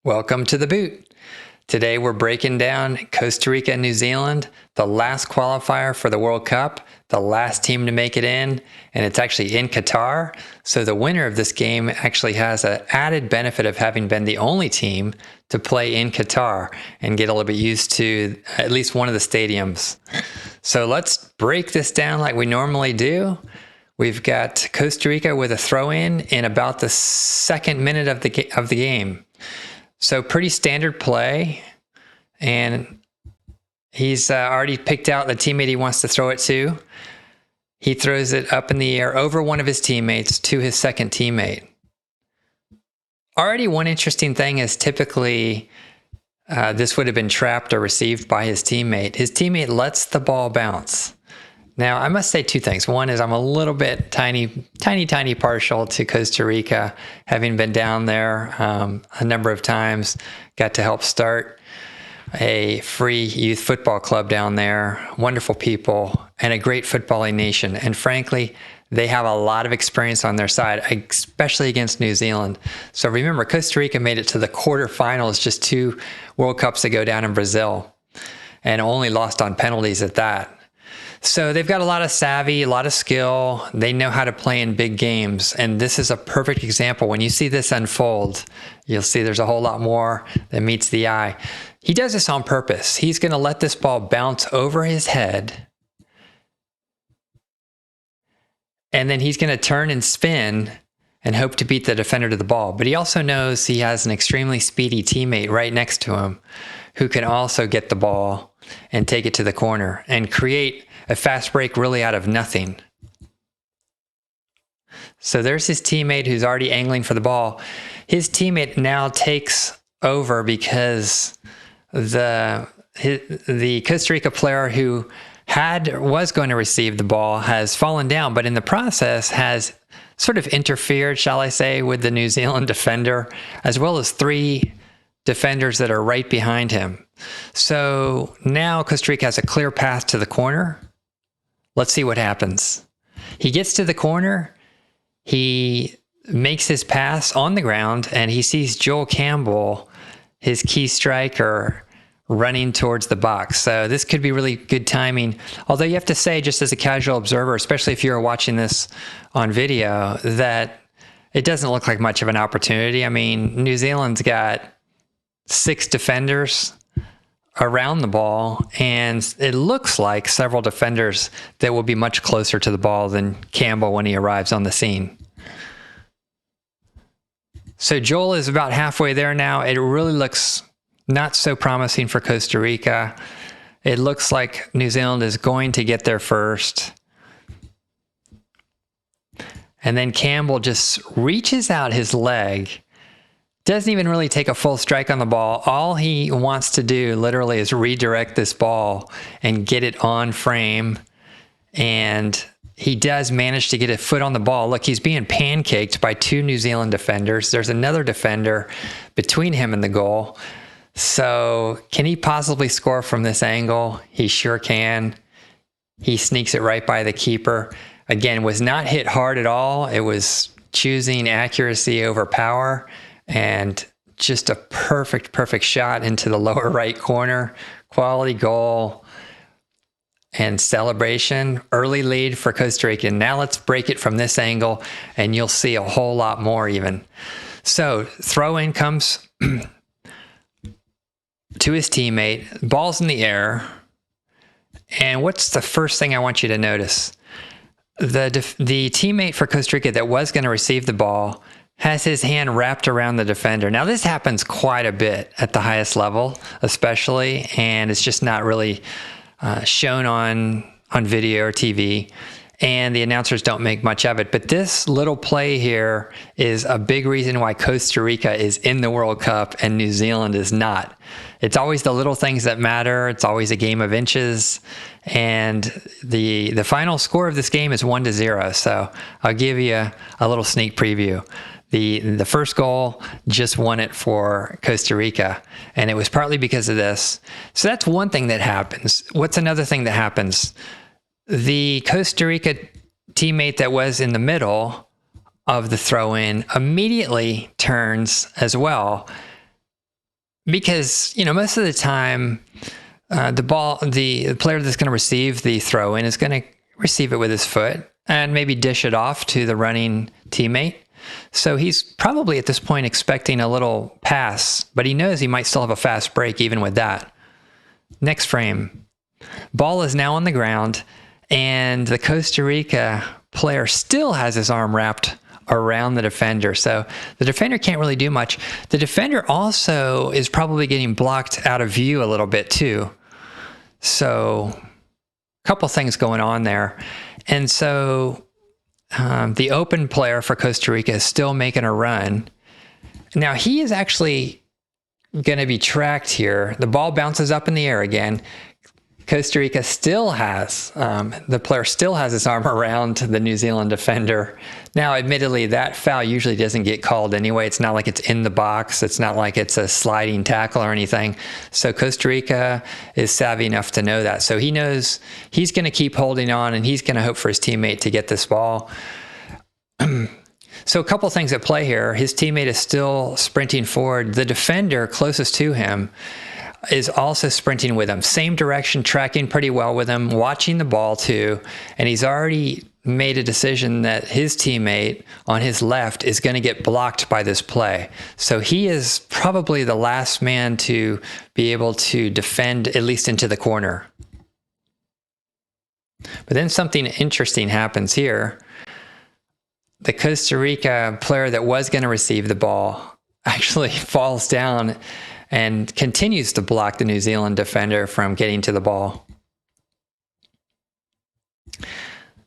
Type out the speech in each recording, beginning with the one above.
Welcome to the boot. Today we're breaking down Costa Rica and New Zealand, the last qualifier for the World Cup, the last team to make it in, and it's actually in Qatar. So the winner of this game actually has an added benefit of having been the only team to play in Qatar and get a little bit used to at least one of the stadiums. So let's break this down like we normally do. We've got Costa Rica with a throw-in in about the second minute of the game. So pretty standard play, and he's already picked out the teammate he wants to throw it to. He throws it up in the air over one of his teammates to his second teammate. Already one interesting thing is typically this would have been trapped or received by his teammate. His teammate lets the ball bounce. Now, I must say two things. One is I'm a little bit tiny partial to Costa Rica, having been down there a number of times. Got to help start a free youth football club down there. Wonderful people and a great footballing nation. And frankly, they have a lot of experience on their side, especially against New Zealand. So remember, Costa Rica made it to the quarterfinals just 2 World Cups ago down in Brazil and only lost on penalties at that. So they've got a lot of savvy, a lot of skill. They know how to play in big games. And this is a perfect example. When you see this unfold, you'll see there's a whole lot more that meets the eye. He does this on purpose. He's going to let this ball bounce over his head. And then he's going to turn and spin and hope to beat the defender to the ball. But he also knows he has an extremely speedy teammate right next to him who can also get the ball and take it to the corner and create a fast break really out of nothing. So there's his teammate who's already angling for the ball. His teammate now takes over because the Costa Rica player who was going to receive the ball has fallen down, but in the process has sort of interfered, shall I say, with the New Zealand defender, as well as 3 defenders that are right behind him. So now Costa Rica has a clear path to the corner. Let's see what happens. He gets to the corner. He makes his pass on the ground, and he sees Joel Campbell, his key striker, running towards the box. So this could be really good timing. Although you have to say, just as a casual observer, especially if you're watching this on video, that it doesn't look like much of an opportunity. I mean, New Zealand's got 6 defenders around the ball, and it looks like several defenders that will be much closer to the ball than Campbell when he arrives on the scene. So Joel is about halfway there now. It really looks not so promising for Costa Rica. It looks like New Zealand is going to get there first. And then Campbell just reaches out his leg. Doesn't even really take a full strike on the ball. All he wants to do literally is redirect this ball and get it on frame. And he does manage to get a foot on the ball. Look, he's being pancaked by 2 New Zealand defenders. There's another defender between him and the goal. So can he possibly score from this angle? He sure can. He sneaks it right by the keeper. Again, was not hit hard at all. It was choosing accuracy over power. And just a perfect shot into the lower right corner. Quality goal and celebration. Early lead for Costa Rica. Now let's break it from this angle, and you'll see a whole lot more even. So throw-in comes to his teammate. Ball's in the air. And what's the first thing I want you to notice? The teammate for Costa Rica that was going to receive the ball has his hand wrapped around the defender. Now, this happens quite a bit at the highest level, especially, and it's just not really shown on video or TV, and the announcers don't make much of it. But this little play here is a big reason why Costa Rica is in the World Cup and New Zealand is not. It's always the little things that matter. It's always a game of inches, and the final score of this game is 1-0. So I'll give you a little sneak preview. The first goal just won it for Costa Rica, and it was partly because of this. So that's one thing that happens. What's another thing that happens? The Costa Rica teammate that was in the middle of the throw-in immediately turns as well because, most of the time, the player that's going to receive the throw in is going to receive it with his foot and maybe dish it off to the running teammate. So he's probably at this point expecting a little pass, but he knows he might still have a fast break even with that. Next frame. Ball is now on the ground, and the Costa Rica player still has his arm wrapped around the defender. So the defender can't really do much. The defender also is probably getting blocked out of view a little bit too. So a couple things going on there. And so the open player for Costa Rica is still making a run. Now he is actually going to be tracked here. The ball bounces up in the air again. Costa Rica still has, the player still has his arm around the New Zealand defender. Now, admittedly, that foul usually doesn't get called anyway. It's not like it's in the box. It's not like it's a sliding tackle or anything. So Costa Rica is savvy enough to know that. So he knows he's going to keep holding on, and he's going to hope for his teammate to get this ball. So a couple things at play here. His teammate is still sprinting forward. The defender closest to him is also sprinting with him. Same direction, tracking pretty well with him, watching the ball too. And he's already made a decision that his teammate on his left is going to get blocked by this play. So he is probably the last man to be able to defend at least into the corner. But then something interesting happens here. The Costa Rica player that was going to receive the ball actually falls down and continues to block the New Zealand defender from getting to the ball.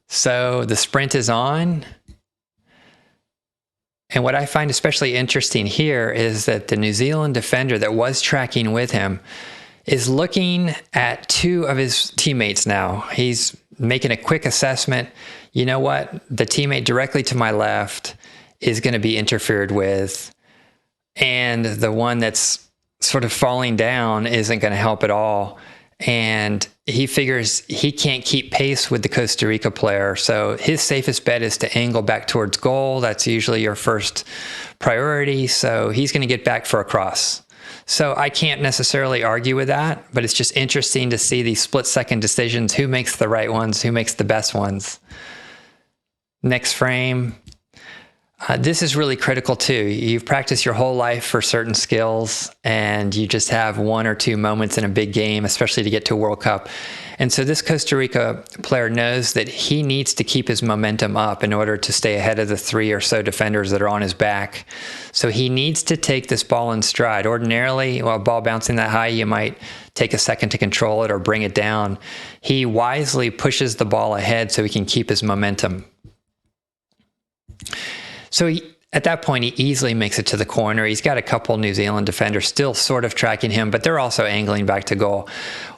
So the sprint is on. And what I find especially interesting here is that the New Zealand defender that was tracking with him is looking at two of his teammates now. He's making a quick assessment. You know what? The teammate directly to my left is going to be interfered with, and the one that's sort of falling down isn't going to help at all. And he figures he can't keep pace with the Costa Rica player. So his safest bet is to angle back towards goal. That's usually your first priority. So he's going to get back for a cross. So I can't necessarily argue with that, but it's just interesting to see these split-second decisions. Who makes the right ones? Who makes the best ones? Next frame. This is really critical too. You've practiced your whole life for certain skills, and you just have one or two moments in a big game, especially to get to a World Cup. And so this Costa Rica player knows that he needs to keep his momentum up in order to stay ahead of the three or so defenders that are on his back. So he needs to take this ball in stride. Ordinarily, while a ball bouncing that high, you might take a second to control it or bring it down. He wisely pushes the ball ahead so he can keep his momentum. So at that point, he easily makes it to the corner. He's got a couple New Zealand defenders still sort of tracking him, but they're also angling back to goal.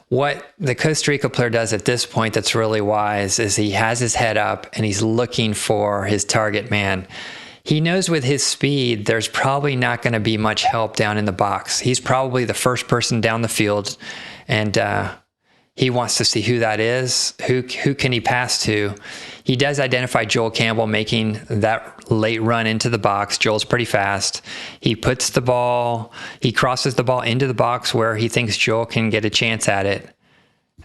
What the Costa Rica player does at this point that's really wise is he has his head up and he's looking for his target man. He knows with his speed, there's probably not going to be much help down in the box. He's probably the first person down the field, and he wants to see who that is. Who can he pass to? He does identify Joel Campbell making that late run into the box. Joel's pretty fast. He crosses the ball into the box where he thinks Joel can get a chance at it.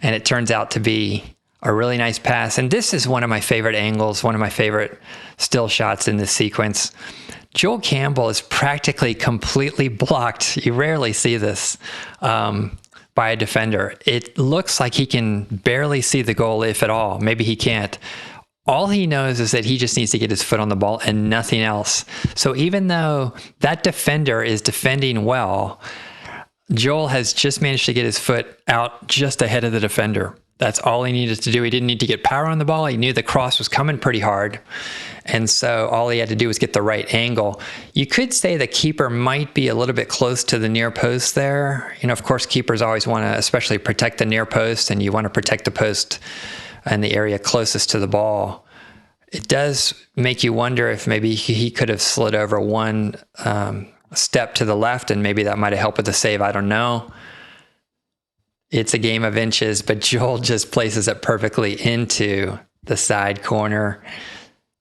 And it turns out to be a really nice pass. And this is one of my favorite angles, one of my favorite still shots in this sequence. Joel Campbell is practically completely blocked. You rarely see this. By a defender. It looks like he can barely see the goal, if at all. Maybe he can't. All he knows is that he just needs to get his foot on the ball and nothing else. So even though that defender is defending well, Joel has just managed to get his foot out just ahead of the defender. That's all he needed to do. He didn't need to get power on the ball. He knew the cross was coming pretty hard. And so all he had to do was get the right angle. You could say the keeper might be a little bit close to the near post there. Of course, keepers always want to especially protect the near post, and you want to protect the post in the area closest to the ball. It does make you wonder if maybe he could have slid over one step to the left, and maybe that might have helped with the save. I don't know. It's a game of inches, but Joel just places it perfectly into the side corner.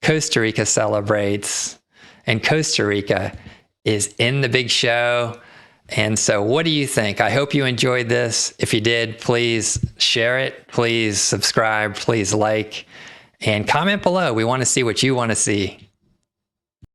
Costa Rica celebrates, and Costa Rica is in the big show. And so what do you think? I hope you enjoyed this. If you did, please share it. Please subscribe. Please like and comment below. We want to see what you want to see.